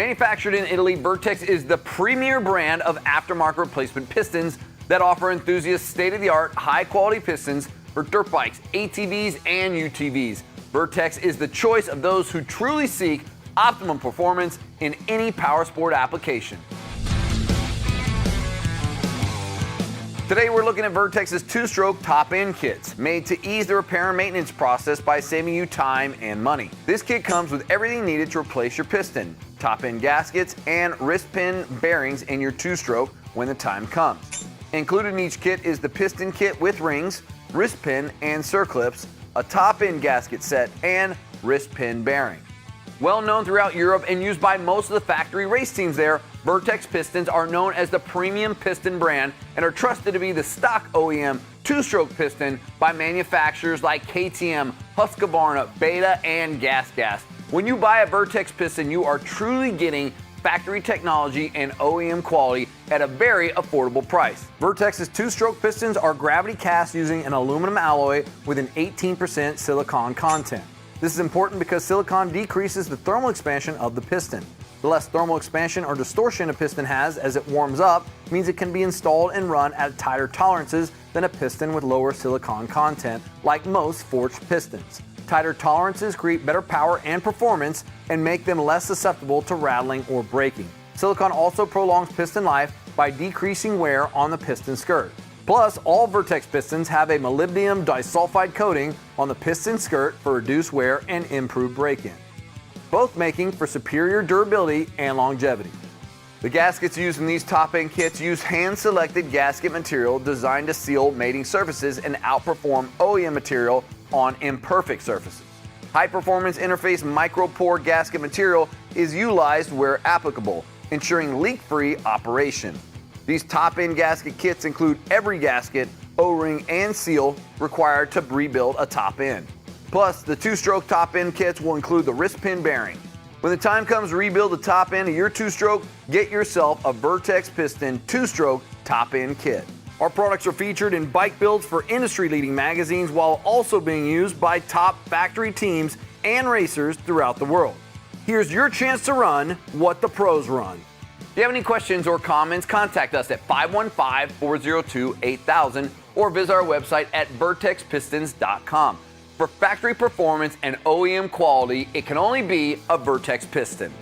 Manufactured in Italy, Vertex is the premier brand of aftermarket replacement pistons that offer enthusiasts state-of-the-art, high-quality pistons for dirt bikes, ATVs, and UTVs. Vertex is the choice of those who truly seek optimum performance in any powersport application. Today we're looking at Vertex's two-stroke top-end kits, made to ease the repair and maintenance process by saving you time and money. This kit comes with everything needed to replace your piston, top-end gaskets, and wrist pin bearings in your two-stroke when the time comes. Included in each kit is the piston kit with rings, wrist pin and circlips, a top-end gasket set, and wrist pin bearing. Well known throughout Europe and used by most of the factory race teams there, Vertex pistons are known as the premium piston brand and are trusted to be the stock OEM two-stroke piston by manufacturers like KTM, Husqvarna, Beta, and GasGas. When you buy a Vertex piston, you are truly getting factory technology and OEM quality at a very affordable price. Vertex's two-stroke pistons are gravity cast using an aluminum alloy with an 18% silicon content. This is important because silicon decreases the thermal expansion of the piston. The less thermal expansion or distortion a piston has as it warms up means it can be installed and run at tighter tolerances than a piston with lower silicon content, like most forged pistons. Tighter tolerances create better power and performance and make them less susceptible to rattling or breaking. Silicon also prolongs piston life by decreasing wear on the piston skirt. Plus, all Vertex pistons have a molybdenum disulfide coating on the piston skirt for reduced wear and improved break-in, both making for superior durability and longevity. The gaskets used in these top-end kits use hand-selected gasket material designed to seal mating surfaces and outperform OEM material on imperfect surfaces. High-performance interface micropore gasket material is utilized where applicable, ensuring leak-free operation. These top-end gasket kits include every gasket, O-ring, and seal required to rebuild a top end. Plus, the two-stroke top-end kits will include the wrist pin bearing. When the time comes to rebuild the top end of your two-stroke, get yourself a Vertex Piston two-stroke top-end kit. Our products are featured in bike builds for industry-leading magazines while also being used by top factory teams and racers throughout the world. Here's your chance to run what the pros run. If you have any questions or comments, contact us at 515-402-8000 or visit our website at vertexpistons.com. For factory performance and OEM quality, it can only be a Vertex piston.